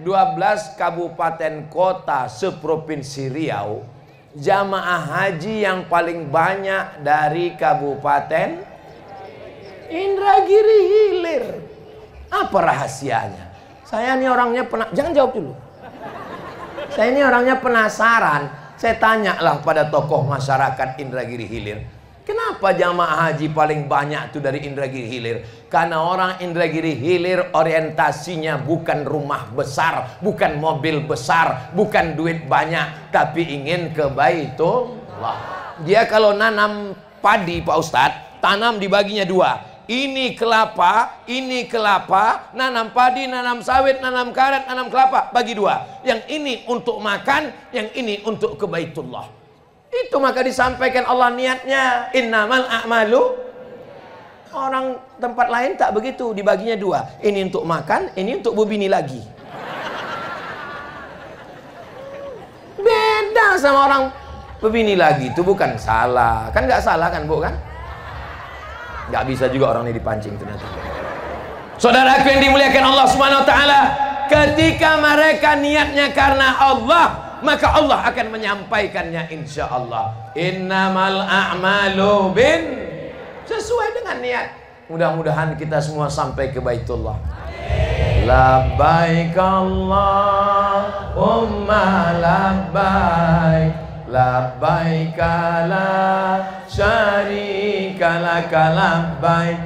12 kabupaten kota seprovinsi Riau, jamaah haji yang paling banyak dari Kabupaten Indragiri Hilir. Apa rahasianya? Saya ini orangnya jangan jawab dulu. Saya ini orangnya penasaran. Saya tanyalah pada tokoh masyarakat Indragiri Hilir, kenapa jamaah haji paling banyak itu dari Indragiri Hilir? Karena orang Indragiri Hilir orientasinya bukan rumah besar, bukan mobil besar, bukan duit banyak, tapi ingin ke Baitullah. Dia kalau nanam padi Pak Ustadz, tanam dibaginya dua. Ini kelapa, nanam padi, nanam sawit, nanam karet, nanam kelapa, bagi dua. Yang ini untuk makan, yang ini untuk ke Baitullah. Itu maka disampaikan Allah niatnya, innamal a'malu. Orang tempat lain tak begitu, dibaginya dua. Ini untuk makan, ini untuk berbini lagi. Beda sama orang berbini lagi, itu bukan salah. Kan nggak salah kan Bu kan? Nggak bisa juga orang ini dipancing ternyata. Saudaraku yang dimuliakan Allah Subhanahu wa taala, ketika mereka niatnya karena Allah, maka Allah akan menyampaikannya insya Allah. Innamal a'malu sesuai dengan niat. Mudah-mudahan kita semua sampai ke Baitullah. Labbaik Allahumma labbaik, labbaik la syarika laka labbaik,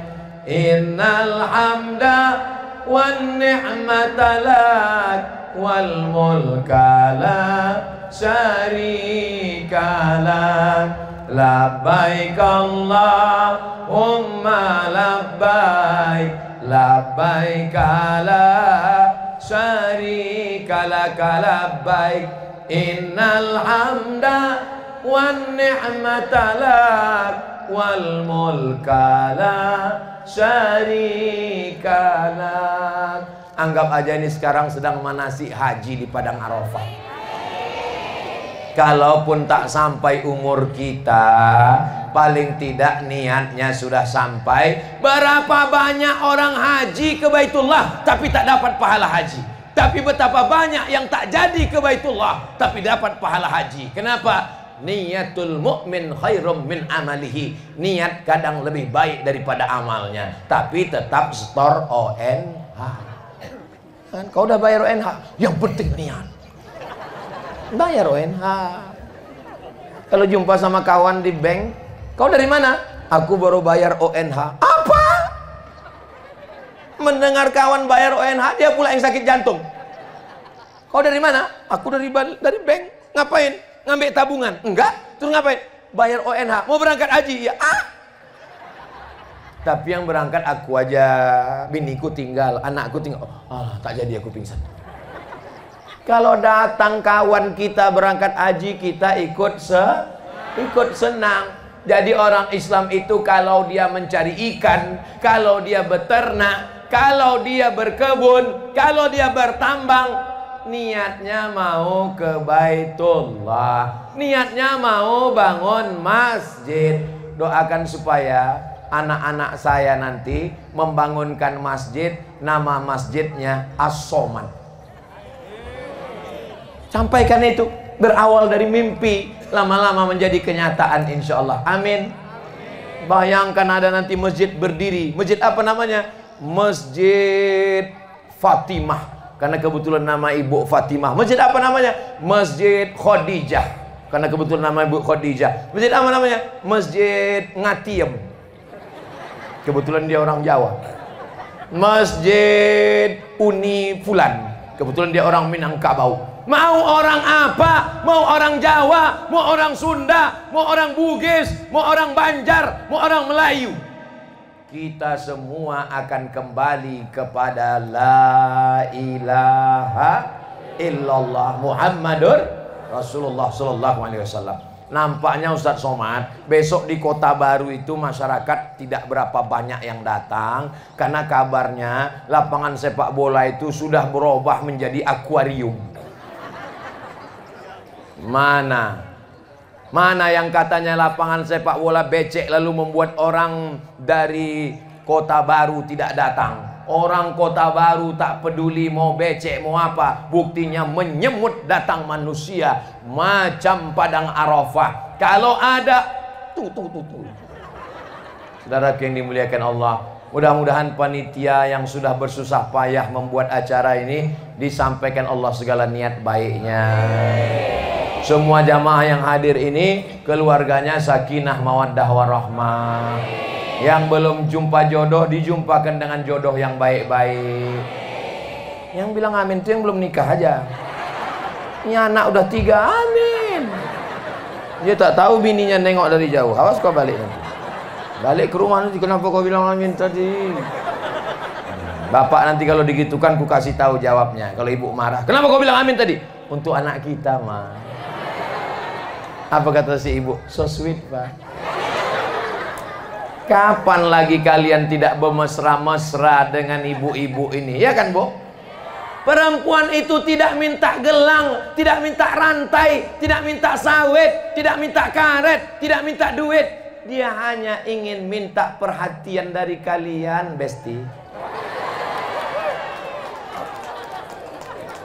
innal hamda wan ni'mata lak wal mulka la syarika lak, labbaik Allahumma labbaik, labbaik la syarika laka labbaik, innal hamda wan ni'mata lak wal mulka la syarika lak. Anggap aja ini sekarang sedang manasik haji di Padang Arafah. Kalaupun tak sampai umur kita, paling tidak niatnya sudah sampai. Berapa banyak orang haji ke Baitullah tapi tak dapat pahala haji. Tapi betapa banyak yang tak jadi ke Baitullah tapi dapat pahala haji. Kenapa? Niyatul mu'min khairum min amalihi. Niat kadang lebih baik daripada amalnya, tapi tetap setor ONH. Kan kau udah bayar ONH, yang penting niat. Bayar ONH. Kalau jumpa sama kawan di bank, kau dari mana? Aku baru bayar ONH. Apa? Mendengar kawan bayar ONH, dia pula yang sakit jantung. Kau dari mana? Aku dari bank. Ngapain? Ngambil tabungan? Enggak. Terus ngapain? Bayar ONH. Mau berangkat haji? Ya. Tapi yang berangkat aku aja, biniku tinggal, anakku tinggal. Tak jadi aku pingsan. Kalau datang kawan kita berangkat haji, kita ikut senang. Jadi orang Islam itu kalau dia mencari ikan, kalau dia beternak, kalau dia berkebun, kalau dia bertambang, niatnya mau ke Baitullah, niatnya mau bangun masjid. Doakan supaya anak-anak saya nanti membangunkan masjid, nama masjidnya As-Somad. Sampaikan itu, berawal dari mimpi, lama-lama menjadi kenyataan insya Allah. Amin. Bayangkan ada nanti masjid berdiri. Masjid apa namanya? Masjid Fatimah, karena kebetulan nama ibu Fatimah. Masjid apa namanya? Masjid Khadijah, karena kebetulan nama ibu Khadijah. Masjid apa namanya? Masjid Ngatiem, kebetulan dia orang Jawa. Masjid Uni Fulan, kebetulan dia orang Minangkabau. Mau orang apa? Mau orang Jawa, mau orang Sunda, mau orang Bugis, mau orang Banjar, mau orang Melayu, kita semua akan kembali kepada la ilaha illallah Muhammadur Rasulullah sallallahu alaihi wasallam. Nampaknya Ustadz Somad, besok di Kota Baru itu masyarakat tidak berapa banyak yang datang, karena kabarnya lapangan sepak bola itu sudah berubah menjadi akuarium. Mana yang katanya lapangan sepak bola becek lalu membuat orang dari Kota Baru tidak datang. Orang Kota Baru tak peduli mau becek mau apa, buktinya menyemut datang manusia macam padang Arafah. Kalau ada Saudara yang dimuliakan Allah, mudah-mudahan panitia yang sudah bersusah payah membuat acara ini disampaikan Allah segala niat baiknya. Semua jamaah yang hadir ini keluarganya sakinah mawaddah warahmah. Yang belum jumpa jodoh dijumpakan dengan jodoh yang baik-baik. Yang bilang amin itu yang belum nikah aja. Ini anak udah 3, amin. Dia tak tahu bininya nengok dari jauh. Awas kau balik nanti. Balik ke rumah nanti, kenapa kau bilang amin tadi? Bapak nanti kalau digitukan ku kasih tahu jawabnya. Kalau ibu marah, kenapa kau bilang amin tadi? Untuk anak kita mah. Apa kata si ibu? So sweet, Pak. Kapan lagi kalian tidak bermesra-mesra dengan ibu-ibu ini? Ya kan, Bu? Perempuan itu tidak minta gelang, tidak minta rantai, tidak minta sawit, tidak minta karet, tidak minta duit. Dia hanya ingin minta perhatian dari kalian, Besti.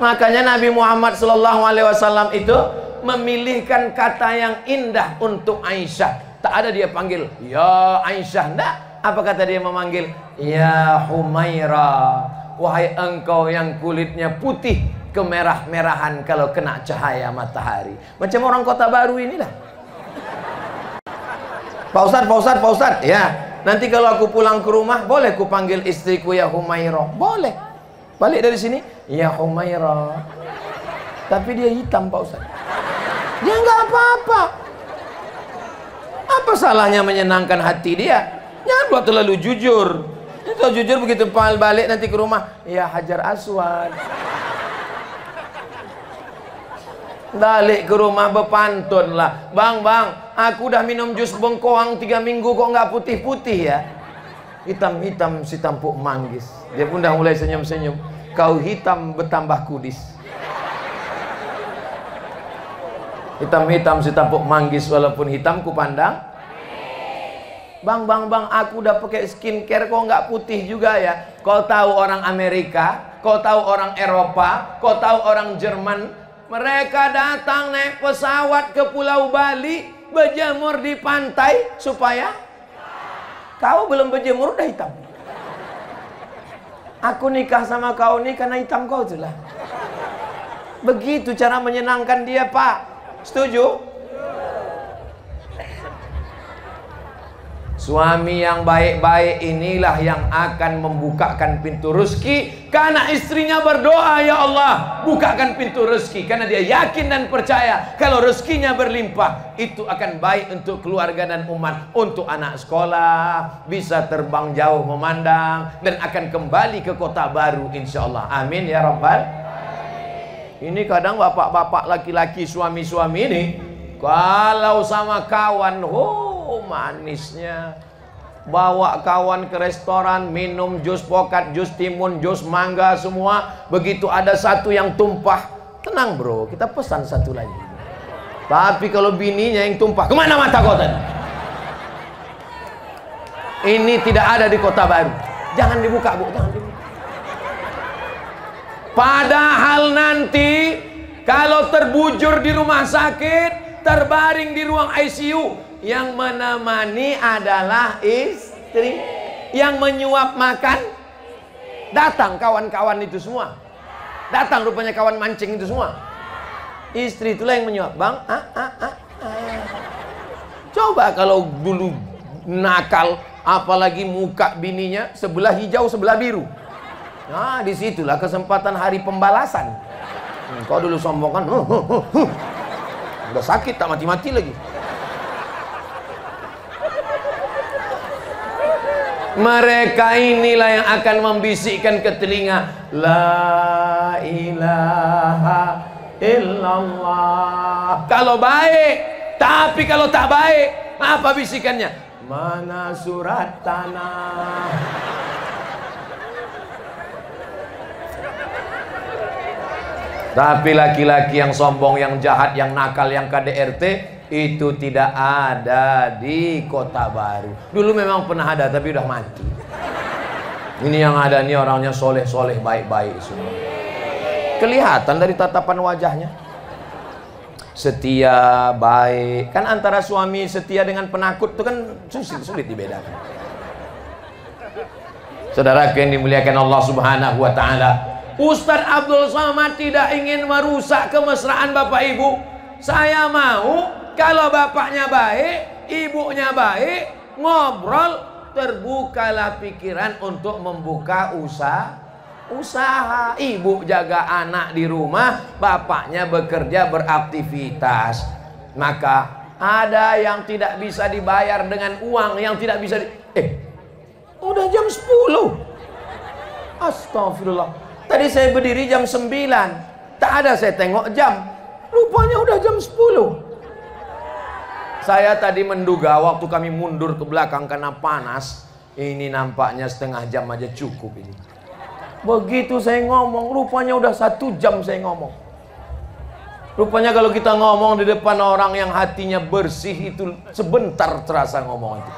Makanya Nabi Muhammad SAW itu memilihkan kata yang indah untuk Aisyah. Tak ada dia panggil ya Aisyah, enggak. Apa kata dia memanggil? Ya Humaira, wahai engkau yang kulitnya putih kemerah-merahan kalau kena cahaya matahari. Macam orang Kota Baru inilah. Pak Ustadz, ya. Nanti kalau aku pulang ke rumah, boleh ku panggil istriku ya Humaira? Boleh. Balik dari sini, ya Humaira. Tapi dia hitam, Pak Ustadz. Dia nggak apa-apa. Apa salahnya menyenangkan hati dia? Jangan buat terlalu jujur. Itu jujur begitu balik nanti ke rumah, ya Hajar Aswad. Balik ke rumah berpantun lah. Bang, aku udah minum jus bengkoang 3 minggu kok nggak putih-putih ya. Hitam-hitam si tampuk manggis. Dia pun dah mulai senyum-senyum. Kau hitam bertambah kudis. Hitam-hitam si tapuk manggis, walaupun hitam ku pandang. Bang, aku udah pakai skincare kok nggak putih juga ya. Kau tahu orang Amerika, kau tahu orang Eropa, kau tahu orang Jerman, mereka datang naik pesawat ke Pulau Bali, berjemur di pantai supaya kau belum berjemur udah hitam. Aku nikah sama kau nih karena hitam kau itulah. Begitu cara menyenangkan dia, Pak. Setuju? Suami yang baik-baik inilah yang akan membukakan pintu rezeki, karena istrinya berdoa, ya Allah bukakan pintu rezeki, karena dia yakin dan percaya kalau rezekinya berlimpah itu akan baik untuk keluarga dan umat, untuk anak sekolah bisa terbang jauh memandang dan akan kembali ke kota baru insya Allah. Amin ya Rabbal. Ini kadang bapak-bapak laki-laki suami-suami ini kalau sama kawan, manisnya, bawa kawan ke restoran, minum jus pokat, jus timun, jus mangga semua. Begitu ada satu yang tumpah, tenang bro, kita pesan satu lagi. Tapi kalau bininya yang tumpah, kemana mata kau tadi? Ini tidak ada di kota baru. Jangan dibuka, Bu, jangan dibuka. Padahal nanti kalau terbujur di rumah sakit, terbaring di ruang ICU, yang menemani adalah istri, yang menyuap makan datang kawan-kawan itu semua, datang rupanya kawan mancing itu semua, istri itulah yang menyuap. Bang, coba kalau dulu nakal, apalagi muka bininya sebelah hijau sebelah biru, nah disitulah kesempatan hari pembalasan. Kau dulu sombong kan, udah sakit tak mati-mati lagi. Mereka inilah yang akan membisikkan ke telinga, la ilaha illallah. Kalau baik, tapi kalau tak baik, apa bisikannya? Mana surat tanah? Tapi laki-laki yang sombong, yang jahat, yang nakal, yang KDRT itu tidak ada di kota baru. Dulu memang pernah ada tapi udah mati. Ini yang ada nih orangnya soleh-soleh, baik-baik semua. Kelihatan dari tatapan wajahnya. Setia, baik. Kan antara suami setia dengan penakut itu kan sulit dibedakan. Saudara yang dimuliakan Allah Subhanahu wa taala, Ustadz Abdul Somad tidak ingin merusak kemesraan Bapak Ibu. Saya mau kalau bapaknya baik, ibunya baik, ngobrol, terbukalah pikiran untuk membuka usaha. Ibu jaga anak di rumah, bapaknya bekerja beraktivitas. Maka ada yang tidak bisa dibayar dengan uang, yang tidak bisa udah jam 10. Astagfirullah. Tadi saya berdiri jam 9. Tak ada saya tengok jam. Rupanya udah jam 10. Saya tadi menduga waktu kami mundur ke belakang karena panas, ini nampaknya setengah jam aja cukup ini. Begitu saya ngomong, rupanya udah 1 jam saya ngomong. Rupanya kalau kita ngomong di depan orang yang hatinya bersih itu sebentar terasa ngomong itu.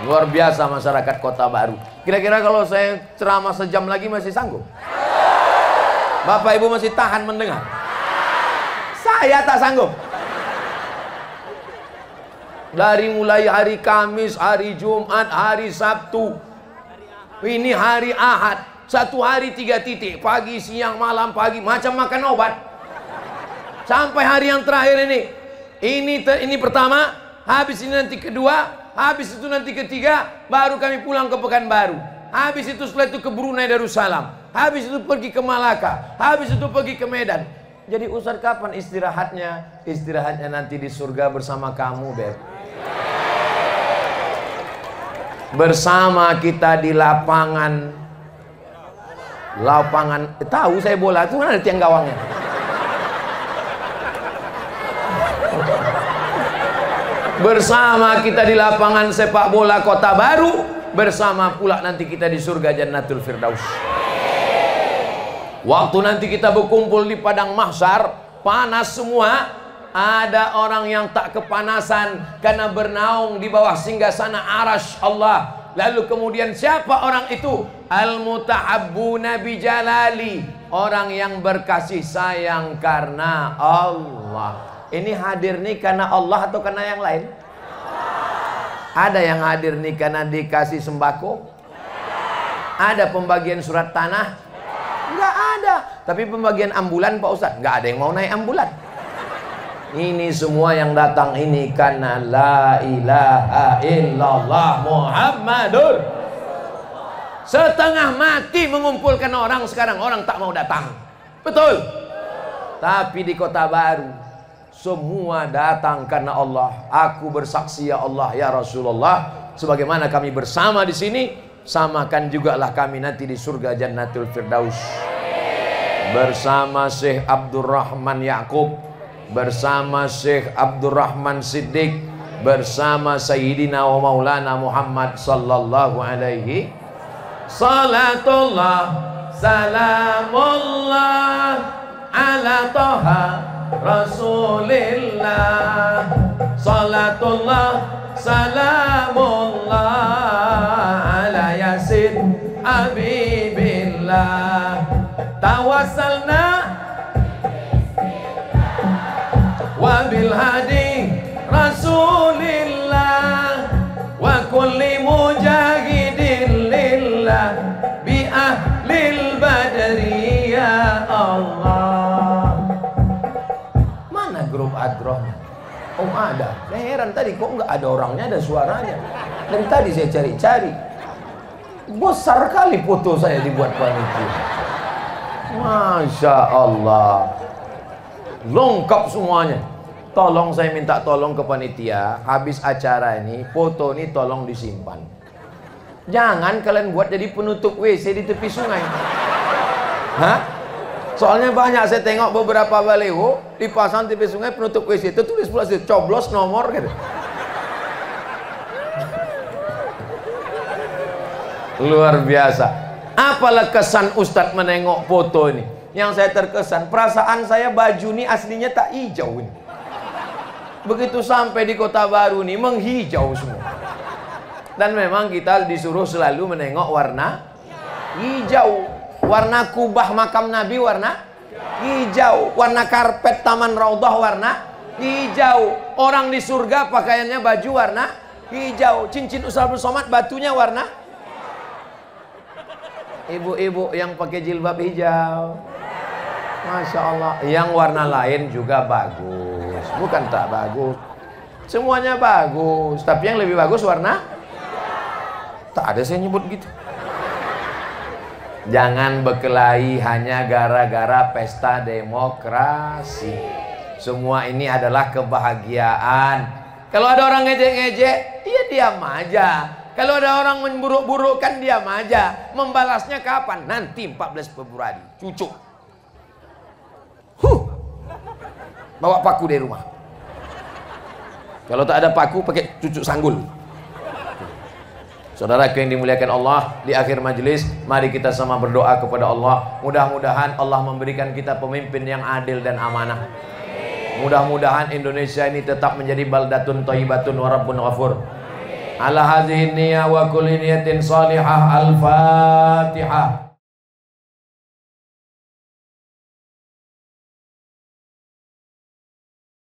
Luar biasa masyarakat Kota Baru. Kira-kira kalau saya ceramah sejam lagi masih sanggup? Bapak Ibu masih tahan mendengar? Saya tak sanggup. Dari mulai hari Kamis, hari Jumat, hari Sabtu, ini hari Ahad, 1 hari 3 titik, pagi, siang, malam, pagi, macam makan obat. Sampai hari yang terakhir ini pertama, habis ini nanti kedua, habis itu nanti ketiga, baru kami pulang ke Pekanbaru. Habis itu setelah itu ke Brunei Darussalam, habis itu pergi ke Malaka, habis itu pergi ke Medan. Jadi Ustaz kapan istirahatnya? Istirahatnya nanti di surga bersama kamu, Beb. Bersama kita di lapangan tahu saya bola itu mana ada tiang gawangnya. Bersama kita di lapangan sepak bola Kota Baru, bersama pula nanti kita di surga Jannatul Firdaus. Waktu nanti kita berkumpul di padang mahsyar, panas semua, ada orang yang tak kepanasan karena bernaung di bawah singgasana arasy Allah. Lalu kemudian siapa orang itu? Al-mutahabbuna bijalali, orang yang berkasih sayang karena Allah. Ini hadir nih karena Allah atau karena yang lain? Ada yang hadir nih karena dikasih sembako? Ada pembagian surat tanah? Enggak ada. Tapi pembagian ambulan Pak Ustadz, enggak ada yang mau naik ambulan. Ini semua yang datang ini karena la ilaha illallah Muhammadur. Setengah mati mengumpulkan orang, sekarang orang tak mau datang. Betul. Tapi di Kota Baru semua datang karena Allah. Aku bersaksi ya Allah ya Rasulullah, sebagaimana kami bersama di sini, samakan jugalah kami nanti di surga Jannatul Firdaus bersama Syekh Abdurrahman Ya'qub, bersama Syekh Abdurrahman Siddiq, bersama Sayyidina wa Maulana Muhammad sallallahu alaihi salatullah salamullah ala toha Rasulillah, salatullah salamullah ala yasin habibillah, tawassalna wabil hadi Rasulillah wa kulli mujahidin lillah bi ahlil badri ya Allah. Mana grup adrohnya? Oh ada. Saya heran tadi kok nggak ada orangnya, ada suaranya. Dan tadi saya cari-cari, besar kali foto saya dibuat panitia. Masya Allah, lengkap semuanya. Tolong saya minta tolong ke panitia, habis acara ini foto ini tolong disimpan. Jangan kalian buat jadi penutup WC di tepi sungai. Hah? Soalnya banyak saya tengok beberapa baliho dipasang tepi sungai penutup WC itu tulis pula situ coblos nomor gitu. Luar biasa. Apalah kesan Ustadz menengok foto ini? Yang saya terkesan, perasaan saya baju ini aslinya tak hijau ini. Begitu sampai di Kota Baru nih menghijau semua. Dan memang kita disuruh selalu menengok warna hijau. Warna kubah makam Nabi warna hijau. Warna karpet Taman Raudhah warna hijau. Orang di surga pakaiannya baju warna hijau. Cincin Ustaz Abdul Somad batunya warna. Ibu-ibu yang pakai jilbab hijau, Masya Allah. Yang warna lain juga bagus, bukan tak bagus, semuanya bagus. Tapi yang lebih bagus warna, tak ada saya nyebut gitu. Jangan berkelahi hanya gara-gara pesta demokrasi. Semua ini adalah kebahagiaan. Kalau ada orang ngejek-ngejek, iya diam aja. Kalau ada orang memburuk-burukkan, diam aja. Membalasnya kapan? Nanti 14 Februari. Cucuk. Bawa paku dari rumah. Kalau tak ada paku, pakai cucuk sanggul. Saudara yang dimuliakan Allah, di akhir majelis mari kita sama berdoa kepada Allah. Mudah-mudahan Allah memberikan kita pemimpin yang adil dan amanah. Mudah-mudahan Indonesia ini tetap menjadi baldatun thayyibatun wa rabbun ghafur. Ala hadhihi niyya wa kulli niyatin salihah. Al-Fatihah.